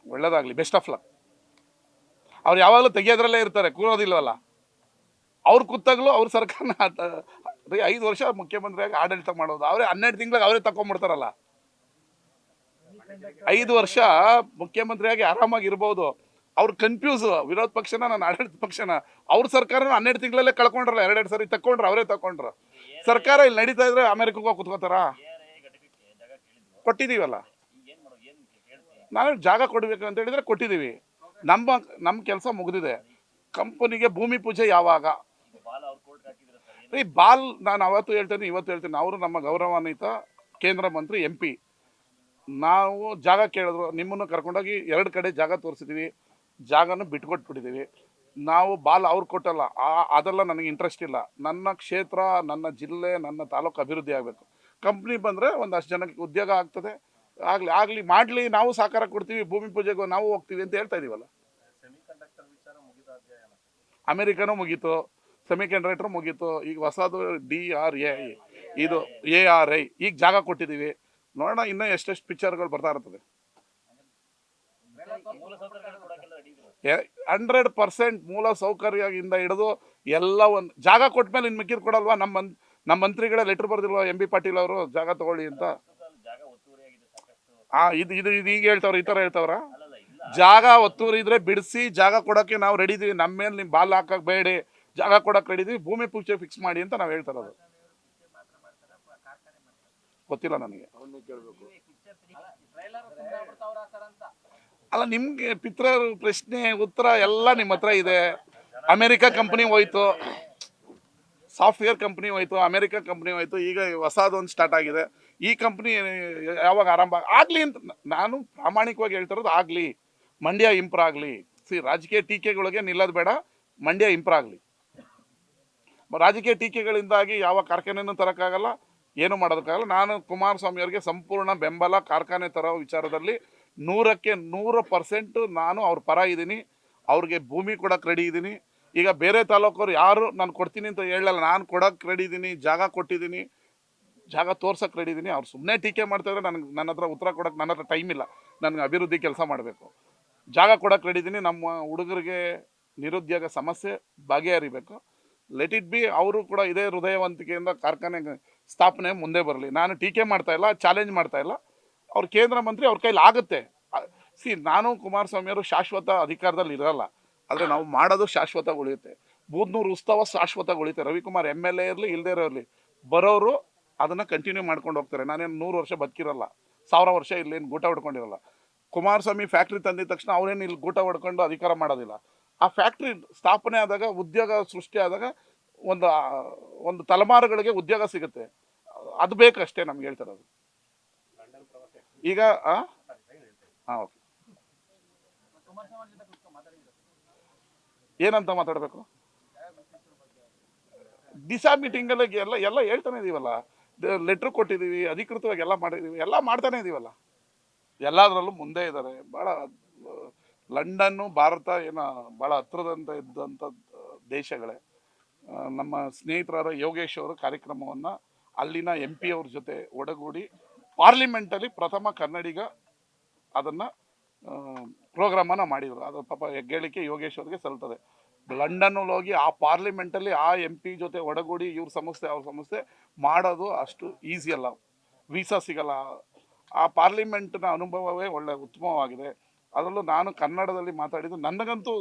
ಒಳ್ಳೇದಾಗ್ಲಿ, best of luck. ಅವ್ರು ಯಾವಾಗಲೂ ತೆಗಿಯೋದ್ರಲ್ಲೇ ಇರ್ತಾರೆ, ಕೂರೋದಿಲ್ವಲ್ಲ. ಅವ್ರು ಕೂತಾಗಲೂ ಅವ್ರ ಸರ್ಕಾರನ 5 ವರ್ಷ ಮುಖ್ಯಮಂತ್ರಿಯಾಗಿ ಆಡಳಿತ ಮಾಡೋದು, ಅವರೇ 12 ತಿಂಗಳಿಗೆ ಅವರೇ ತಗೊಂಡ್ಬಿಡ್ತಾರಲ್ಲ. 5 ವರ್ಷ ಮುಖ್ಯಮಂತ್ರಿಯಾಗಿ ಆರಾಮಾಗಿ ಇರ್ಬೋದು. ಅವ್ರು ಕನ್ಫ್ಯೂಸ್, ವಿರೋಧ ಪಕ್ಷನ ನಾನು ಆಡಳಿತ ಪಕ್ಷನ. ಅವ್ರ ಸರ್ಕಾರನ 12 ತಿಂಗಳಲ್ಲೇ ಕಳ್ಕೊಂಡ್ರಲ್ಲ, 2 ಸರಿ ತಕೊಂಡ್ರು, ಅವರೇ ತಕೊಂಡ್ರು. ಸರ್ಕಾರ ಇಲ್ಲಿ ನಡೀತಾ ಇದ್ರೆ ಅಮೆರಿಕಕ್ಕೆ ಹೋಗಿ ಕುತ್ಕೋತಾರ? ಕೊಟ್ಟಿದ್ದೀವಲ್ಲ. ನಾವು ಜಾಗ ಕೊಡಬೇಕು ಅಂತ ಹೇಳಿದ್ರೆ ಕೊಟ್ಟಿದ್ದೀವಿ. ನಮ್ಮ ಕೆಲಸ ಮುಗಿದಿದೆ. ಕಂಪನಿಗೆ ಭೂಮಿ ಪೂಜೆ ಯಾವಾಗ? ಬಾಲ್ ನಾನು ಅವತ್ತು ಹೇಳ್ತೇನೆ, ಇವತ್ತು ಹೇಳ್ತೀನಿ, ಅವರು ನಮ್ಮ ಗೌರವಾನ್ವಿತ ಕೇಂದ್ರ ಮಂತ್ರಿ MP. ನಾವು ಜಾಗ ಕೇಳಿದ್ರು, ನಿಮ್ಮನ್ನು ಕರ್ಕೊಂಡೋಗಿ 2 ಕಡೆ ಜಾಗ ತೋರಿಸಿದ್ದೀವಿ, ಜಾಗನೂ ಬಿಟ್ಕೊಟ್ಬಿಟ್ಟಿದ್ದೀವಿ. ನಾವು ಬಾಲ್ ಅವ್ರು ಕೊಟ್ಟಲ್ಲ, ಅದೆಲ್ಲ ನನಗೆ ಇಂಟ್ರೆಸ್ಟ್ ಇಲ್ಲ. ನನ್ನ ಕ್ಷೇತ್ರ, ನನ್ನ ಜಿಲ್ಲೆ, ನನ್ನ ತಾಲೂಕು ಅಭಿವೃದ್ಧಿ ಆಗಬೇಕು. ಕಂಪ್ನಿ ಬಂದರೆ ಒಂದಷ್ಟು ಜನಕ್ಕೆ ಉದ್ಯೋಗ ಆಗ್ತದೆ, ಆಗಲಿ ಮಾಡಲಿ, ನಾವು ಸಹಕಾರ ಕೊಡ್ತೀವಿ, ಭೂಮಿ ಪೂಜೆಗೂ ನಾವು ಹೋಗ್ತೀವಿ ಅಂತ ಹೇಳ್ತಾ ಇದೀವಲ್ಲ. ಅಮೆರಿಕನೂ ಮುಗೀತು, ಸೆಮಿಕಂಡಕ್ಟರ್ ಮುಗೀತು, ಈಗ ಹೊಸದು DRA, ಇದು ARI, ಈಗ ಜಾಗ ಕೊಟ್ಟಿದ್ದೀವಿ. ನೋಡೋಣ ಇನ್ನೂ ಎಷ್ಟೆಷ್ಟು ಪಿಕ್ಚರ್ಗಳು ಬರ್ತಾ ಇರ್ತದೆ. 100% ಮೂಲ ಸೌಕರ್ಯದಿಂದ ಹಿಡಿದು ಎಲ್ಲ ಒಂದು ಜಾಗ ಕೊಟ್ಟ ಮೇಲೆ ಇನ್ನು ಮಿಕ್ಕಿದ್ ಕೊಡಲ್ವಾ? ನಮ್ಮ ಮಂತ್ರಿಗಳೇ ಲೆಟ್ರ್ ಬರ್ದಿಲ್ವಾ MB ಪಾಟೀಲ್ ಅವರು ಜಾಗ ತಗೊಳ್ಳಿ ಅಂತ? ಇದು ಈಗ ಹೇಳ್ತವ್ರ, ಈ ಥರ ಹೇಳ್ತವ್ರ? ಜಾಗ ಒತ್ತುವರಿ ಇದ್ರೆ ಬಿಡಿಸಿ, ಜಾಗ ಕೊಡೋಕ್ಕೆ ನಾವು ರೆಡಿ ಇದೀವಿ. ನಮ್ಮ ಮೇಲೆ ನಿಮ್ಮ ಬಾಲ್ ಹಾಕಕ್ಕೆ ಬೇಡಿ, ಜಾಗ ಕೊಡಕ್ಕೆ ರೆಡಿ ಇದೀವಿ, ಭೂಮಿ ಪೂಜೆ ಫಿಕ್ಸ್ ಮಾಡಿ ಅಂತ ನಾವು ಹೇಳ್ತಾರದು. ಗೊತ್ತಿಲ್ಲ ನನಗೆ. ಅಲ್ಲ, ನಿಮ್ಗೆ ಪಿತ್ರ ಪ್ರಶ್ನೆ ಉತ್ತರ ಎಲ್ಲ ನಿಮ್ಮ ಹತ್ರ ಇದೆ. ಅಮೆರಿಕ ಕಂಪ್ನಿ ಹೋಯ್ತು, ಸಾಫ್ಟ್ವೇರ್ ಕಂಪ್ನಿ ಹೋಯ್ತು, ಅಮೆರಿಕ ಕಂಪ್ನಿ ಹೋಯ್ತು, ಈಗ ಹೊಸದೊಂದು ಸ್ಟಾರ್ಟ್ ಆಗಿದೆ. ಈ ಕಂಪ್ನಿ ಯಾವಾಗ ಆರಂಭ ಆಗಲಿ ಅಂತ ನಾನು ಪ್ರಾಮಾಣಿಕವಾಗಿ ಹೇಳ್ತಿರೋದು. ಆಗಲಿ, ಮಂಡ್ಯ ಇಂಪ್ರೂವ್ ಆಗಲಿ. ರಾಜಕೀಯ ಟೀಕೆಗಳಿಗೆ ನಿಲ್ಲೋದು ಬೇಡ, ಮಂಡ್ಯ ಇಂಪ್ರೂವ್ ಆಗಲಿ. ರಾಜಕೀಯ ಟೀಕೆಗಳಿಂದಾಗಿ ಯಾವ ಕಾರ್ಖಾನೆನೂ ತರೋಕ್ಕಾಗಲ್ಲ, ಏನು ಮಾಡೋದಕ್ಕಾಗಲ್ಲ. ನಾನು ಕುಮಾರಸ್ವಾಮಿ ಅವರಿಗೆ ಸಂಪೂರ್ಣ ಬೆಂಬಲ. ಕಾರ್ಖಾನೆ ತರೋ ವಿಚಾರದಲ್ಲಿ 100ಕ್ಕೆ 100% ನಾನು ಅವ್ರ ಪರ ಇದ್ದೀನಿ. ಅವ್ರಿಗೆ ಭೂಮಿ ಕೊಡೋಕೆ ರೆಡಿ ಇದ್ದೀನಿ. ಈಗ ಬೇರೆ ತಾಲೂಕವ್ರು ಯಾರು ನಾನು ಕೊಡ್ತೀನಿ ಅಂತ ಹೇಳಲ್ಲ, ನಾನು ಕೊಡೋಕೆ ರೆಡಿ ಇದ್ದೀನಿ, ಜಾಗ ಕೊಟ್ಟಿದ್ದೀನಿ, ಜಾಗ ತೋರ್ಸೋಕೆ ರೆಡಿ ಇದ್ದೀನಿ. ಅವ್ರು ಸುಮ್ಮನೆ ಟೀಕೆ ಮಾಡ್ತಾಯಿದ್ರೆ ನನ್ನ ಹತ್ರ ಉತ್ತರ ಕೊಡೋಕೆ ನನ್ನ ಹತ್ರ ಟೈಮ್ ಇಲ್ಲ. ನನಗೆ ಅಭಿವೃದ್ಧಿ ಕೆಲಸ ಮಾಡಬೇಕು, ಜಾಗ ಕೊಡೋಕೆ ರೆಡಿ ಇದ್ದೀನಿ. ನಮ್ಮ ಹುಡುಗರಿಗೆ ನಿರುದ್ಯೋಗ ಸಮಸ್ಯೆ ಬಗೆಹರಿಬೇಕು. Let it be. ಅವರು ಕೂಡ ಇದೇ ಹೃದಯವಂತಿಕೆಯಿಂದ ಕಾರ್ಖಾನೆ ಸ್ಥಾಪನೆ ಮುಂದೆ ಬರಲಿ. ನಾನು ಟೀಕೆ ಮಾಡ್ತಾಯಿಲ್ಲ, ಚಾಲೆಂಜ್ ಮಾಡ್ತಾಯಿಲ್ಲ. ಅವ್ರು ಕೇಂದ್ರ ಮಂತ್ರಿ, ಅವ್ರ ಕೈಲಿ ಆಗುತ್ತೆ. ನಾನು ಕುಮಾರಸ್ವಾಮಿಯವರು ಶಾಶ್ವತ ಅಧಿಕಾರದಲ್ಲಿ ಇರಲ್ಲ, ಆದರೆ ನಾವು ಮಾಡೋದು ಶಾಶ್ವತ ಉಳಿಯುತ್ತೆ. 300 ಉತ್ಸವ ಶಾಶ್ವತ ಉಳಿಯುತ್ತೆ. ರವಿಕುಮಾರ್ MLA ಇರಲಿ, ಇಲ್ಲದೇ ಇರಲಿ, ಬರೋರು ಅದನ್ನು ಕಂಟಿನ್ಯೂ ಮಾಡ್ಕೊಂಡು ಹೋಗ್ತಾರೆ. ನಾನೇನು 100 ವರ್ಷ ಬದುಕಿರಲ್ಲ, 1000 ವರ್ಷ ಇಲ್ಲೇನು ಗೂಟ ಹೊಡ್ಕೊಂಡಿರಲ್ಲ. ಕುಮಾರಸ್ವಾಮಿ ಫ್ಯಾಕ್ಟ್ರಿ ತಂದಿದ ತಕ್ಷಣ ಅವರೇನು ಇಲ್ಲಿ ಗೂಟ ಹೊಡ್ಕೊಂಡು ಅಧಿಕಾರ ಮಾಡೋದಿಲ್ಲ. ಆ ಫ್ಯಾಕ್ಟ್ರಿ ಸ್ಥಾಪನೆ ಆದಾಗ, ಉದ್ಯೋಗ ಸೃಷ್ಟಿ ಆದಾಗ ಒಂದು ತಲೆಮಾರುಗಳಿಗೆ ಉದ್ಯೋಗ ಸಿಗುತ್ತೆ. ಅದು ಬೇಕಷ್ಟೇ ನಮ್ಗೆ ಹೇಳ್ತಿರೋದು. ಈಗ ಓಕೆ, ಏನಂತ ಮಾತಾಡಬೇಕು? ದಿಶಾ ಮೀಟಿಂಗಲ್ಲಿ ಎಲ್ಲ ಹೇಳ್ತಾನೆ ಇದೀವಲ್ಲ, ಲೆಟ್ರ್ ಕೊಟ್ಟಿದ್ದೀವಿ, ಅಧಿಕೃತವಾಗಿ ಎಲ್ಲ ಮಾಡಿದ್ದೀವಿ, ಎಲ್ಲ ಮಾಡ್ತಾನೆ ಇದೀವಲ್ಲ. ಎಲ್ಲದರಲ್ಲೂ ಮುಂದೆ ಇದ್ದಾರೆ. ಭಾಳ ಲಂಡನ್ನು, ಭಾರತ ಏನೋ ಭಾಳ ಹತ್ರದಂತ ಇದ್ದಂಥ ದೇಶಗಳೇ. ನಮ್ಮ ಸ್ನೇಹಿತರಾದ ಯೋಗೇಶ್ ಅವರು ಕಾರ್ಯಕ್ರಮವನ್ನು ಅಲ್ಲಿನ MP ಅವ್ರ ಜೊತೆ ಒಡಗೂಡಿ ಪಾರ್ಲಿಮೆಂಟಲ್ಲಿ ಪ್ರಥಮ ಕನ್ನಡಿಗ ಅದನ್ನು ಪ್ರೋಗ್ರಾಮನ್ನು ಮಾಡಿದರು. ಅದು ಪಾಪ ಹೆಗ್ಗಳಿಕೆ ಯೋಗೇಶ್ ಅವ್ರಿಗೆ ಸಲ್ತದೆ. ಲಂಡನ್ನಲ್ಲಿ ಹೋಗಿ ಆ ಪಾರ್ಲಿಮೆಂಟಲ್ಲಿ ಆ MP ಜೊತೆ ಒಡಗೂಡಿ ಇವ್ರ ಸಂಸ್ಥೆ ಅವ್ರ ಸಂಸ್ಥೆ ಮಾಡೋದು ಅಷ್ಟು ಈಸಿ ಅಲ್ಲ, ವೀಸಾ ಸಿಗಲ್ಲ. ಆ ಪಾರ್ಲಿಮೆಂಟ್ನ ಅನುಭವವೇ ಒಳ್ಳೆ ಉತ್ತಮವಾಗಿದೆ. ಅದರಲ್ಲೂ ನಾನು ಕನ್ನಡದಲ್ಲಿ ಮಾತಾಡಿದ್ದು ನನಗಂತೂ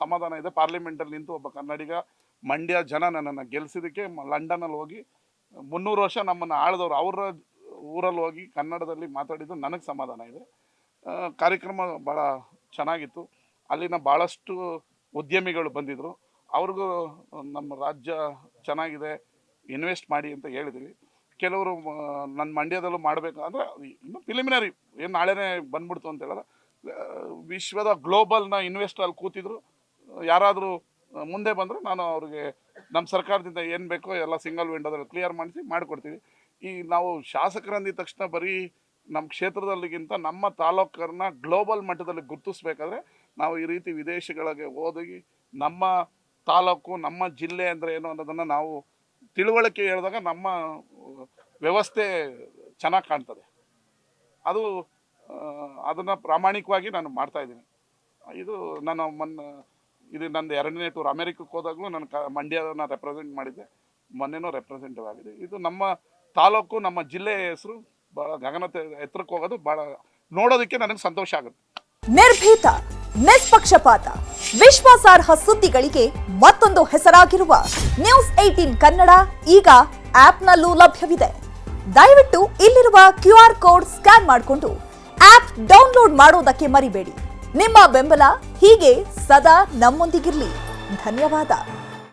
ಸಮಾಧಾನ ಇದೆ. ಪಾರ್ಲಿಮೆಂಟಲ್ಲಿ ನಿಂತು ಒಬ್ಬ ಕನ್ನಡಿಗ, ಮಂಡ್ಯ ಜನ ನನ್ನನ್ನು ಗೆಲ್ಲಿಸಿದ್ದಕ್ಕೆ ಲಂಡನ್ನಲ್ಲಿ ಹೋಗಿ 300 ವರ್ಷ ನಮ್ಮನ್ನು ಆಳಿದವರು ಅವರ ಊರಲ್ಲಿ ಹೋಗಿ ಕನ್ನಡದಲ್ಲಿ ಮಾತಾಡಿದ್ದು ನನಗೆ ಸಮಾಧಾನ ಇದೆ. ಕಾರ್ಯಕ್ರಮ ಭಾಳ ಚೆನ್ನಾಗಿತ್ತು. ಅಲ್ಲಿನ ಭಾಳಷ್ಟು ಉದ್ಯಮಿಗಳು ಬಂದಿದ್ದರು. ಅವ್ರಿಗೂ ನಮ್ಮ ರಾಜ್ಯ ಚೆನ್ನಾಗಿದೆ, ಇನ್ವೆಸ್ಟ್ ಮಾಡಿ ಅಂತ ಹೇಳಿದ್ವಿ. ಕೆಲವರು ನನ್ನ ಮಂಡ್ಯದಲ್ಲೂ ಮಾಡಬೇಕು ಅಂದರೆ ಇನ್ನೂ ಪ್ರಿಲಿಮಿನರಿ, ಏನು ನಾಳೆನೇ ಬಂದ್ಬಿಡ್ತು ಅಂತ ಹೇಳಿದ್ರೆ, ವಿಶ್ವದ ಗ್ಲೋಬಲ್ನ ಇನ್ವೆಸ್ಟ್ರಲ್ಲಿ ಕೂತಿದ್ರು. ಯಾರಾದರೂ ಮುಂದೆ ಬಂದರೆ ನಾನು ಅವ್ರಿಗೆ ನಮ್ಮ ಸರ್ಕಾರದಿಂದ ಏನು ಬೇಕೋ ಎಲ್ಲ ಸಿಂಗಲ್ ವಿಂಡೋದಲ್ಲಿ ಕ್ಲಿಯರ್ ಮಾಡಿಕೊಡ್ತೀವಿ. ಈ ನಾವು ಶಾಸಕರಂದಿದ ತಕ್ಷಣ ಬರೀ ನಮ್ಮ ಕ್ಷೇತ್ರದಲ್ಲಿಗಿಂತ ನಮ್ಮ ತಾಲೂಕರನ್ನ ಗ್ಲೋಬಲ್ ಮಟ್ಟದಲ್ಲಿ ಗುರುತಿಸ್ಬೇಕಾದ್ರೆ ನಾವು ಈ ರೀತಿ ವಿದೇಶಗಳಿಗೆ ಹೋಗಿ ನಮ್ಮ ತಾಲೂಕು, ನಮ್ಮ ಜಿಲ್ಲೆ ಅಂದರೆ ಏನು ಅನ್ನೋದನ್ನು ನಾವು ತಿಳುವಳಿಕೆ ಹೇಳಿದಾಗ ನಮ್ಮ ವ್ಯವಸ್ಥೆ ಚೆನ್ನಾಗಿ ಕಾಣ್ತದೆ. ಅದು ಅದನ್ನು ಪ್ರಾಮಾಣಿಕವಾಗಿ ನಾನು ಮಾಡ್ತಾಯಿದ್ದೀನಿ. ಇದು ನಾನು ಇದು ನಂದು 2ನೇ ಟೂರ್. ಅಮೆರಿಕಕ್ಕೆ ಹೋದಾಗಲೂ ನಾನು ಮಂಡ್ಯನ ರೆಪ್ರೆಸೆಂಟ್ ಮಾಡಿದ್ದೆ, ಮೊನ್ನೆನೂ ರೆಪ್ರೆಸೆಂಟಿವ್ ಆಗಿದೆ. ಇದು ನಮ್ಮ ತಾಲೂಕು, ನಮ್ಮ ಜಿಲ್ಲೆಯ ಹೆಸರು ಭಾಳ ಗಗನ ಎತ್ತರಕ್ಕೆ ಹೋಗೋದು ಭಾಳ ನೋಡೋದಕ್ಕೆ ನನಗೆ ಸಂತೋಷ ಆಗುತ್ತೆ. ನಿರ್ಭೀತ, ನಿಷ್ಪಕ್ಷಪಾತ, ವಿಶ್ವಾಸಾರ್ಹ ಸುದ್ದಿಗಳಿಗೆ ಮತ್ತೊಂದು ಹೆಸರಾಗಿರುವ ನ್ಯೂಸ್ 18 ಕನ್ನಡ ಈಗ ಆಪ್ನಲ್ಲೂ ಲಭ್ಯವಿದೆ. ದಯವಿಟ್ಟು ಇಲ್ಲಿರುವ QR ಕೋಡ್ ಸ್ಕ್ಯಾನ್ ಮಾಡಿಕೊಂಡು ಆಪ್ ಡೌನ್ಲೋಡ್ ಮಾಡೋದಕ್ಕೆ ಮರಿಬೇಡಿ. ನಿಮ್ಮ ಬೆಂಬಲ ಹೀಗೆ ಸದಾ ನಮ್ಮೊಂದಿಗಿರಲಿ. ಧನ್ಯವಾದ.